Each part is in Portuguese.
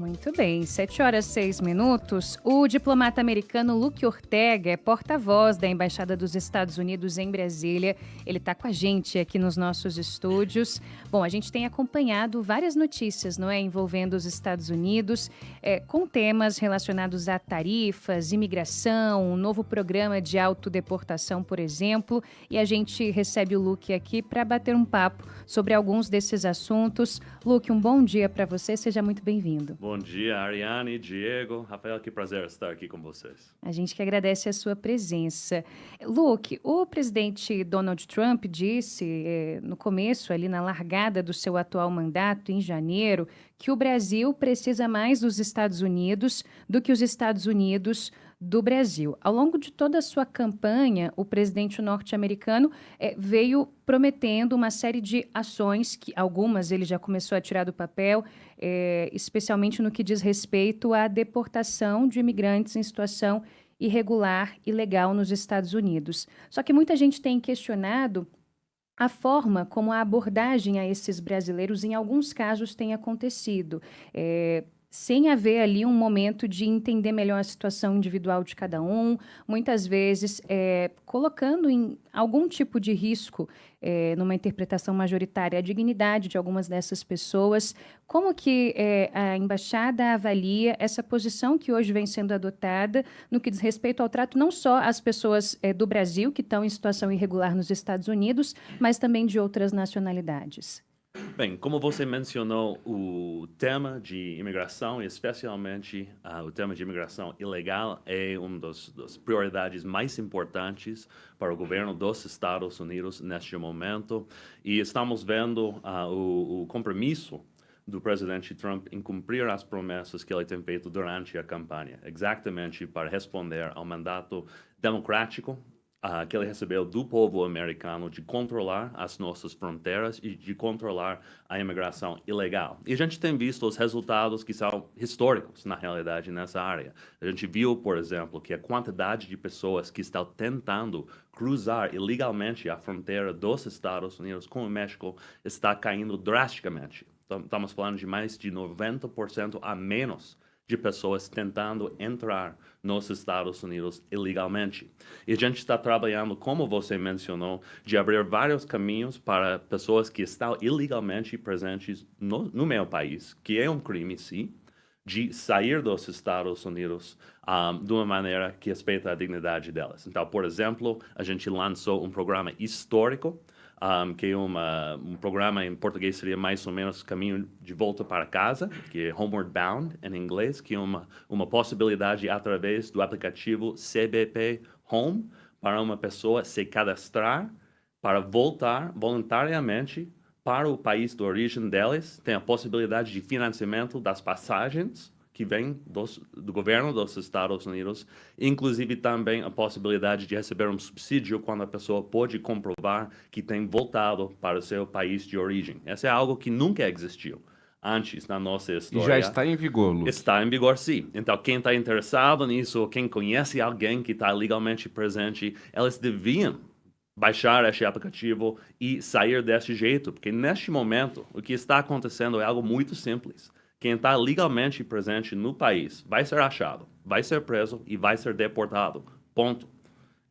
Muito bem, 7h06. O diplomata americano Luke Ortega é porta-voz da Embaixada dos Estados Unidos em Brasília. Ele está com a gente aqui nos nossos estúdios. Bom, a gente tem acompanhado várias notícias, não é, envolvendo os Estados Unidos, com temas relacionados a tarifas, imigração, um novo programa de autodeportação, por exemplo. E a gente recebe o Luke aqui para bater um papo sobre alguns desses assuntos. Luke, um bom dia para você, seja muito bem-vindo. Bom dia, Ariane, Diego, Rafael, que prazer estar aqui com vocês. A gente que agradece a sua presença. Luke, o presidente Donald Trump disse no começo, ali na largada do seu atual mandato, em janeiro, que o Brasil precisa mais dos Estados Unidos do que os Estados Unidos do Brasil. Ao longo de toda a sua campanha, o presidente norte-americano veio prometendo uma série de ações, que algumas ele já começou a tirar do papel, especialmente no que diz respeito à deportação de imigrantes em situação irregular e ilegal nos Estados Unidos. Só que muita gente tem questionado a forma como a abordagem a esses brasileiros, em alguns casos, tem acontecido. Sem haver ali um momento de entender melhor a situação individual de cada um, muitas vezes colocando em algum tipo de risco, numa interpretação majoritária, a dignidade de algumas dessas pessoas. Como que a embaixada avalia essa posição que hoje vem sendo adotada no que diz respeito ao trato não só às pessoas do Brasil, que estão em situação irregular nos Estados Unidos, mas também de outras nacionalidades? Bem, como você mencionou, o tema de imigração, e especialmente o tema de imigração ilegal, é uma das prioridades mais importantes para o governo dos Estados Unidos neste momento. E estamos vendo o compromisso do presidente Trump em cumprir as promessas que ele tem feito durante a campanha, exatamente para responder ao mandato democrático que ele recebeu do povo americano de controlar as nossas fronteiras e de controlar a imigração ilegal. E a gente tem visto os resultados que são históricos, na realidade, nessa área. A gente viu, por exemplo, que a quantidade de pessoas que estão tentando cruzar ilegalmente a fronteira dos Estados Unidos com o México está caindo drasticamente. Estamos falando de mais de 90% a menos de pessoas tentando entrar nos Estados Unidos ilegalmente. E a gente está trabalhando, como você mencionou, de abrir vários caminhos para pessoas que estão ilegalmente presentes no meu país, que é um crime, sim, de sair dos Estados Unidos de uma maneira que respeita a dignidade delas. Então, por exemplo, a gente lançou um programa histórico, que é um programa em português seria mais ou menos Caminho de Volta para Casa, que é Homeward Bound em inglês, que é uma possibilidade através do aplicativo CBP Home para uma pessoa se cadastrar para voltar voluntariamente para o país de origem deles. Tem a possibilidade de financiamento das passagens que vem do governo dos Estados Unidos, inclusive também a possibilidade de receber um subsídio quando a pessoa pode comprovar que tem voltado para o seu país de origem. Isso é algo que nunca existiu antes na nossa história. E já está em vigor, Luke. Está em vigor, sim. Então, quem está interessado nisso, quem conhece alguém que está legalmente presente, eles deviam baixar este aplicativo e sair desse jeito, porque neste momento o que está acontecendo é algo muito simples. Quem está legalmente presente no país vai ser achado, vai ser preso e vai ser deportado. Ponto.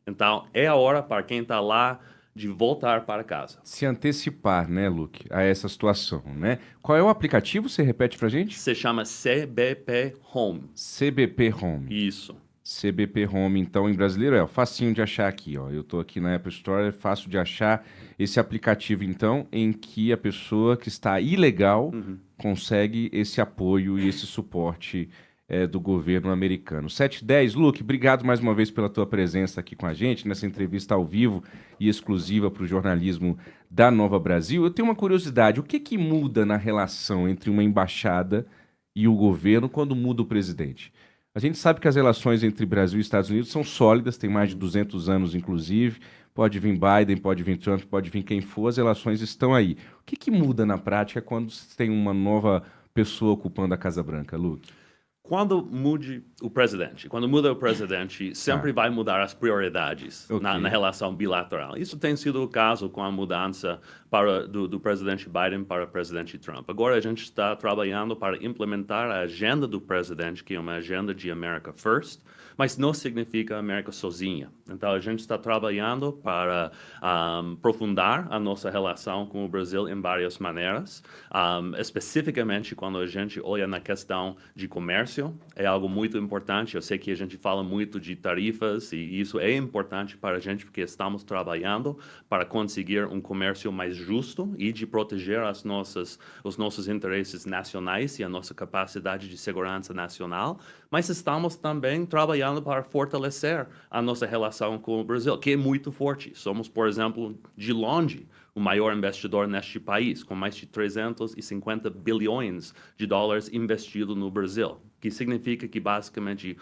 Então, é a hora para quem está lá de voltar para casa. Se antecipar, né, Luke, a essa situação, né? Qual é o aplicativo? Você repete pra gente? Se chama CBP Home. CBP Home. Isso. CBP Home, então, em brasileiro é facinho de achar aqui, ó. Eu tô aqui na Apple Store, é fácil de achar esse aplicativo, então, em que a pessoa que está ilegal consegue esse apoio e esse suporte do governo americano. 7h10, Luke, obrigado mais uma vez pela tua presença aqui com a gente, nessa entrevista ao vivo e exclusiva para o jornalismo da Nova Brasil. Eu tenho uma curiosidade, o que muda na relação entre uma embaixada e o governo quando muda o presidente? A gente sabe que as relações entre Brasil e Estados Unidos são sólidas, tem mais de 200 anos, inclusive. Pode vir Biden, pode vir Trump, pode vir quem for, as relações estão aí. O que muda na prática quando tem uma nova pessoa ocupando a Casa Branca, Luke? quando muda o presidente, sempre vai mudar as prioridades na relação bilateral. Isso tem sido o caso com a mudança do presidente Biden para o presidente Trump. Agora a gente está trabalhando para implementar a agenda do presidente, que é uma agenda de America First, mas não significa América sozinha. Então a gente está trabalhando para aprofundar a nossa relação com o Brasil em várias maneiras, especificamente quando a gente olha na questão de comércio, é algo muito importante. Eu sei que a gente fala muito de tarifas e isso é importante para a gente porque estamos trabalhando para conseguir um comércio mais justo e de proteger os nossos interesses nacionais e a nossa capacidade de segurança nacional, mas estamos também trabalhando para fortalecer a nossa relação com o Brasil, que é muito forte. Somos, por exemplo, de longe, o maior investidor neste país, com mais de 350 bilhões de dólares investido no Brasil, que significa que basicamente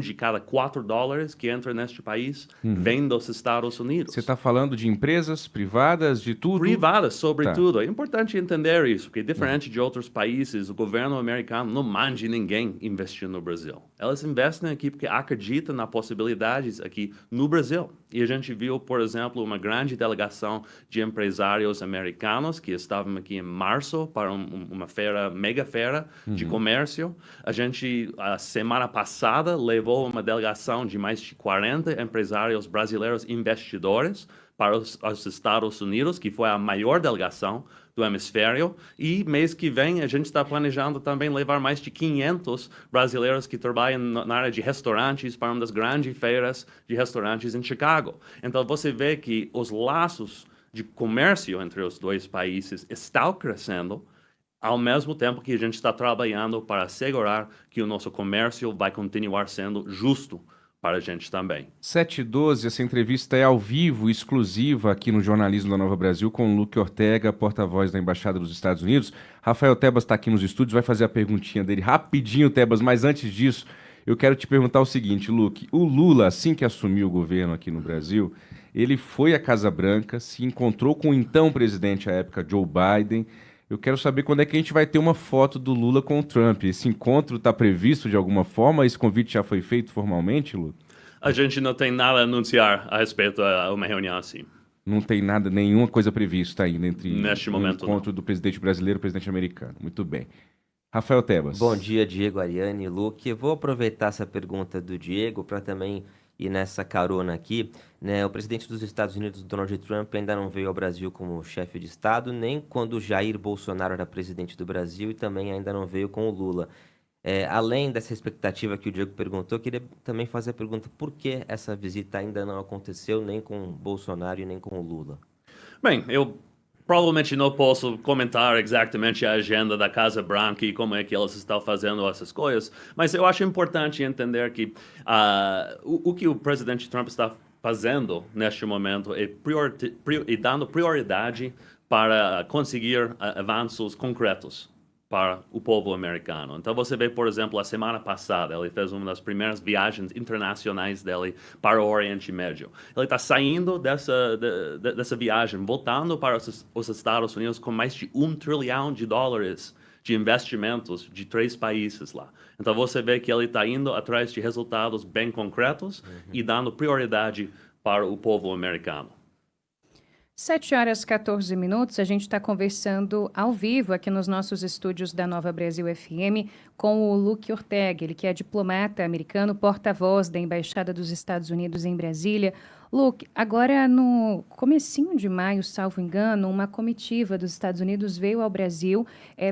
de cada 4 dólares que entra neste país vem dos Estados Unidos. Você está falando de empresas privadas, de tudo? Privadas, sobretudo. É importante entender isso, porque diferente de outros países, o governo americano não manda ninguém investir no Brasil. Elas investem aqui porque acreditam nas possibilidades aqui no Brasil. E a gente viu, por exemplo, uma grande delegação de empresários americanos que estavam aqui em março para uma feira, mega feira de comércio. A gente, a semana passada, levou uma delegação de mais de 40 empresários brasileiros investidores para os Estados Unidos, que foi a maior delegação do hemisfério, e mês que vem a gente está planejando também levar mais de 500 brasileiros que trabalham na área de restaurantes para uma das grandes feiras de restaurantes em Chicago. Então você vê que os laços de comércio entre os dois países estão crescendo, ao mesmo tempo que a gente está trabalhando para assegurar que o nosso comércio vai continuar sendo justo para a gente também. 7h12, essa entrevista é ao vivo, exclusiva aqui no Jornalismo da Nova Brasil, com o Luque Ortega, porta-voz da Embaixada dos Estados Unidos. Rafael Tebas está aqui nos estúdios, vai fazer a perguntinha dele rapidinho, Tebas, mas antes disso, eu quero te perguntar o seguinte, Luque. O Lula, assim que assumiu o governo aqui no Brasil, ele foi à Casa Branca, se encontrou com o então presidente à época, Joe Biden. Eu quero saber quando é que a gente vai ter uma foto do Lula com o Trump. Esse encontro está previsto de alguma forma? Esse convite já foi feito formalmente, Lula? A gente não tem nada a anunciar a respeito a uma reunião assim. Não tem nada, nenhuma coisa prevista ainda entre Neste momento, o encontro do presidente brasileiro e o presidente americano. Muito bem. Rafael Tebas. Bom dia, Diego, Ariane e Luque. Eu vou aproveitar essa pergunta do Diego para também ir nessa carona aqui, né? O presidente dos Estados Unidos, Donald Trump, ainda não veio ao Brasil como chefe de Estado, nem quando Jair Bolsonaro era presidente do Brasil e também ainda não veio com o Lula. Além dessa expectativa que o Diego perguntou, eu queria também fazer a pergunta por que essa visita ainda não aconteceu nem com Bolsonaro e nem com o Lula? Bem, eu provavelmente não posso comentar exatamente a agenda da Casa Branca e como é que elas estão fazendo essas coisas, mas eu acho importante entender que o que o presidente Trump está fazendo neste momento é dando prioridade para conseguir avanços concretos para o povo americano. Então você vê, por exemplo, a semana passada, ele fez uma das primeiras viagens internacionais dele para o Oriente Médio. Ele está saindo dessa viagem, voltando para os Estados Unidos com mais de $1 trilhão de investimentos de 3 países lá. Então você vê que ele está indo atrás de resultados bem concretos e dando prioridade para o povo americano. 7h14, a gente está conversando ao vivo aqui nos nossos estúdios da Nova Brasil FM com o Luque Ortega, ele que é diplomata americano, porta-voz da Embaixada dos Estados Unidos em Brasília. Luque, agora no comecinho de maio, salvo engano, uma comitiva dos Estados Unidos veio ao Brasil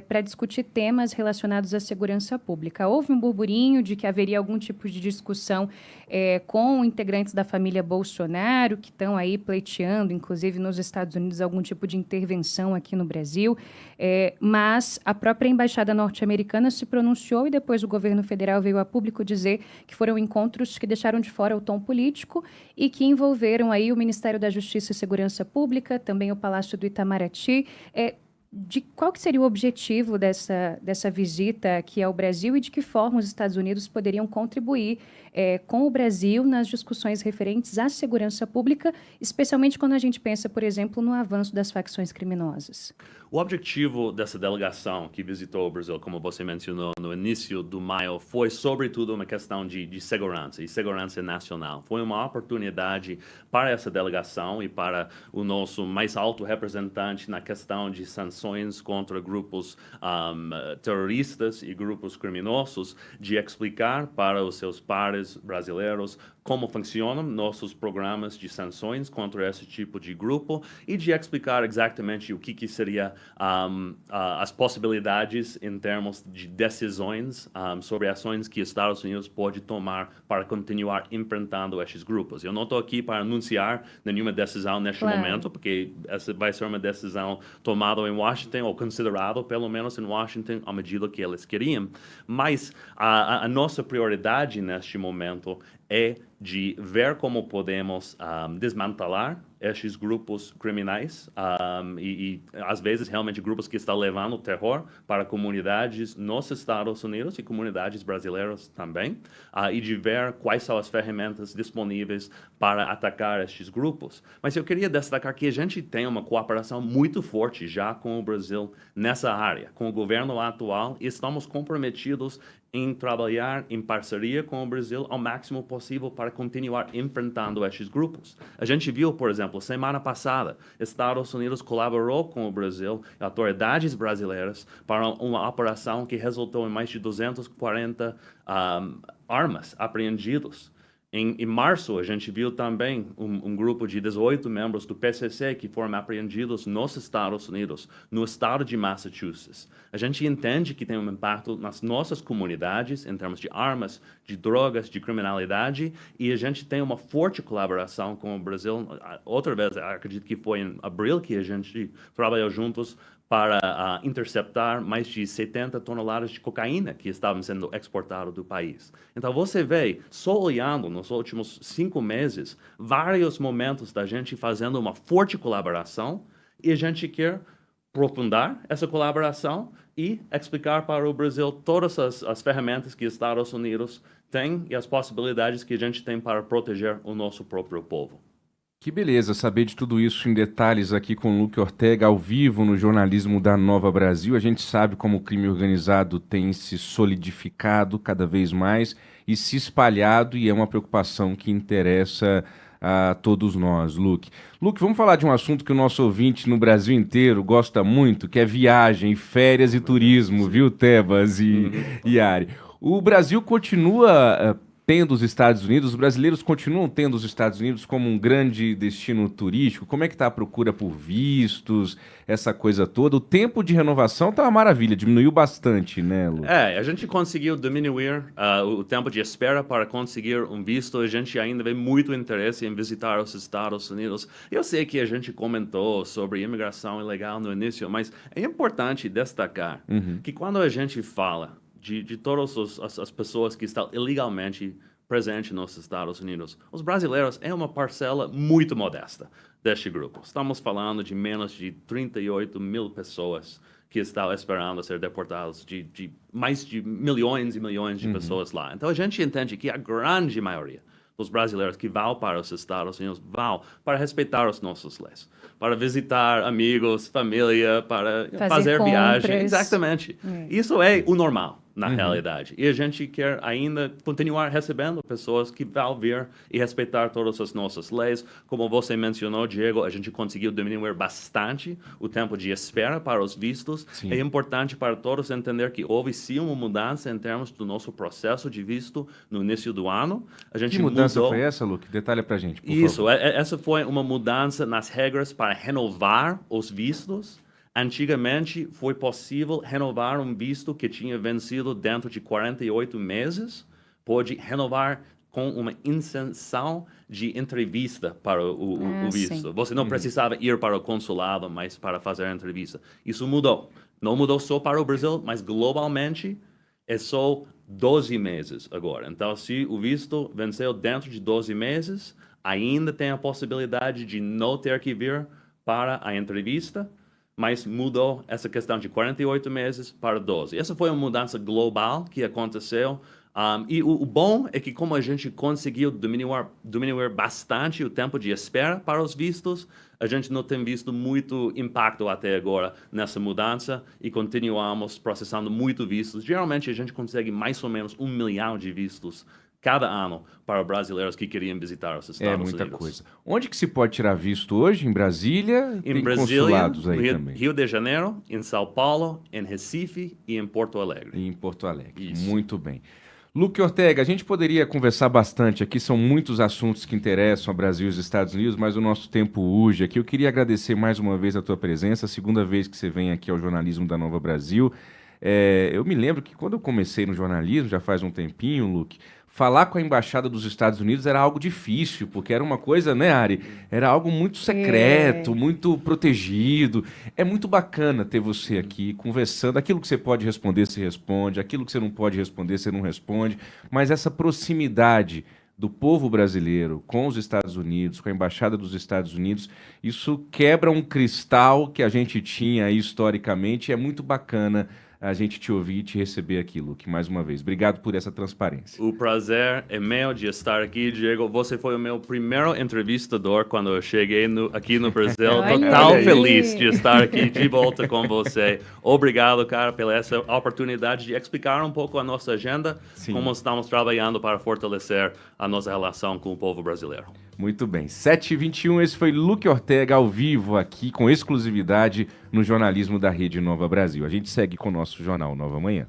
para discutir temas relacionados à segurança pública. Houve um burburinho de que haveria algum tipo de discussão com integrantes da família Bolsonaro, que estão aí pleiteando, inclusive nos Estados Unidos, algum tipo de intervenção aqui no Brasil, mas a própria Embaixada norte-americana se pronunciou e depois o governo federal veio a público dizer que foram encontros que deixaram de fora o tom político e que envolveram aí o Ministério da Justiça e Segurança Pública, também o Palácio do Itamaraty. de qual que seria o objetivo dessa visita aqui ao Brasil e de que forma os Estados Unidos poderiam contribuir com o Brasil nas discussões referentes à segurança pública, especialmente quando a gente pensa, por exemplo, no avanço das facções criminosas. O objetivo dessa delegação que visitou o Brasil, como você mencionou no início do maio, foi sobretudo uma questão de segurança e segurança nacional. Foi uma oportunidade para essa delegação e para o nosso mais alto representante na questão de sanções contra grupos terroristas e grupos criminosos, de explicar para os seus pares brasileiros como funcionam nossos programas de sanções contra esse tipo de grupo e de explicar exatamente o que seria as possibilidades em termos de decisões sobre ações que Estados Unidos pode tomar para continuar enfrentando esses grupos. Eu não estou aqui para anunciar nenhuma decisão neste momento, porque essa vai ser uma decisão tomada em Washington, ou considerada, pelo menos, em Washington, à medida que eles queriam. Mas a nossa prioridade neste momento é de ver como podemos desmantelar esses grupos criminais e, às vezes, realmente grupos que estão levando terror para comunidades nos Estados Unidos e comunidades brasileiras também, e de ver quais são as ferramentas disponíveis para atacar esses grupos. Mas eu queria destacar que a gente tem uma cooperação muito forte já com o Brasil nessa área, com o governo atual, e estamos comprometidos em trabalhar em parceria com o Brasil ao máximo possível para continuar enfrentando esses grupos. A gente viu, por exemplo, semana passada, Estados Unidos colaborou com o Brasil e autoridades brasileiras para uma operação que resultou em mais de 240 armas apreendidas. Em março, a gente viu também um grupo de 18 membros do PCC que foram apreendidos nos Estados Unidos, no estado de Massachusetts. A gente entende que tem um impacto nas nossas comunidades, em termos de armas, de drogas, de criminalidade, e a gente tem uma forte colaboração com o Brasil. Outra vez, acredito que foi em abril que a gente trabalhou juntos para interceptar mais de 70 toneladas de cocaína que estavam sendo exportadas do país. Então, você vê, só olhando nos últimos 5 meses, vários momentos da gente fazendo uma forte colaboração, e a gente quer aprofundar essa colaboração e explicar para o Brasil todas as ferramentas que os Estados Unidos têm e as possibilidades que a gente tem para proteger o nosso próprio povo. Que beleza saber de tudo isso em detalhes aqui com o Luque Ortega, ao vivo no jornalismo da Nova Brasil. A gente sabe como o crime organizado tem se solidificado cada vez mais e se espalhado, e é uma preocupação que interessa a todos nós, Luque. Luque, vamos falar de um assunto que o nosso ouvinte no Brasil inteiro gosta muito, que é viagem, férias e turismo, viu, Tebas e Ari? O Brasil continua tendo os Estados Unidos, os brasileiros continuam tendo os Estados Unidos como um grande destino turístico? Como é que está a procura por vistos, essa coisa toda? O tempo de renovação está uma maravilha, diminuiu bastante, né, Lu? A gente conseguiu diminuir o tempo de espera para conseguir um visto. A gente ainda vê muito interesse em visitar os Estados Unidos. Eu sei que a gente comentou sobre imigração ilegal no início, mas é importante destacar que quando a gente fala de todas as pessoas que estão ilegalmente presentes nos Estados Unidos, os brasileiros é uma parcela muito modesta deste grupo. Estamos falando de menos de 38 mil pessoas que estão esperando ser deportadas, de mais de milhões e milhões de pessoas lá. Então, a gente entende que a grande maioria dos brasileiros que vão para os Estados Unidos vão para respeitar os nossos leis, para visitar amigos, família, para fazer viagem. Exatamente. Isso é o normal, na realidade. E a gente quer ainda continuar recebendo pessoas que vão vir e respeitar todas as nossas leis. Como você mencionou, Diego, a gente conseguiu diminuir bastante o tempo de espera para os vistos. Sim. É importante para todos entender que houve sim uma mudança em termos do nosso processo de visto no início do ano. A gente que mudança foi essa, Luque? Detalha pra gente, por favor. Essa foi uma mudança nas regras para renovar os vistos. Antigamente, foi possível renovar um visto que tinha vencido dentro de 48 meses. Pode renovar com uma isenção de entrevista para o visto. Sim. Você não precisava ir para o consulado, mas para fazer a entrevista. Isso mudou. Não mudou só para o Brasil, mas globalmente é só 12 meses agora. Então, se o visto venceu dentro de 12 meses, ainda tem a possibilidade de não ter que vir para a entrevista, mas mudou essa questão de 48 meses para 12. Essa foi uma mudança global que aconteceu. E o bom é que como a gente conseguiu diminuir bastante o tempo de espera para os vistos, a gente não tem visto muito impacto até agora nessa mudança e continuamos processando muito vistos. Geralmente a gente consegue mais ou menos 1 milhão de vistos cada ano para brasileiros que queriam visitar os Estados Unidos. É muita coisa. Onde que se pode tirar visto hoje? Em Brasília? Em Tem Brasília, consulados aí também. Rio de Janeiro, em São Paulo, em Recife e em Porto Alegre. E em Porto Alegre. Isso. Muito bem. Luque Ortega, a gente poderia conversar bastante aqui, são muitos assuntos que interessam ao Brasil e os Estados Unidos, mas o nosso tempo urge aqui. Eu queria agradecer mais uma vez a tua presença, a segunda vez que você vem aqui ao Jornalismo da Nova Brasil. Eu me lembro que quando eu comecei no jornalismo, já faz um tempinho, Luque, falar com a Embaixada dos Estados Unidos era algo difícil, porque era uma coisa, né, Ari? Era algo muito secreto, muito protegido. É muito bacana ter você aqui conversando. Aquilo que você pode responder, você responde. Aquilo que você não pode responder, você não responde. Mas essa proximidade do povo brasileiro com os Estados Unidos, com a Embaixada dos Estados Unidos, isso quebra um cristal que a gente tinha aí historicamente. E é muito bacana a gente te ouvir e te receber aqui, Luque, mais uma vez. Obrigado por essa transparência. O prazer é meu de estar aqui, Diego. Você foi o meu primeiro entrevistador quando eu cheguei aqui no Brasil. Total feliz de estar aqui de volta com você. Obrigado, cara, pela essa oportunidade de explicar um pouco a nossa agenda, como estamos trabalhando para fortalecer a nossa relação com o povo brasileiro. Muito bem. 7h21, esse foi Luque Ortega ao vivo aqui, com exclusividade no jornalismo da Rede Nova Brasil. A gente segue com o nosso Jornal Nova Manhã.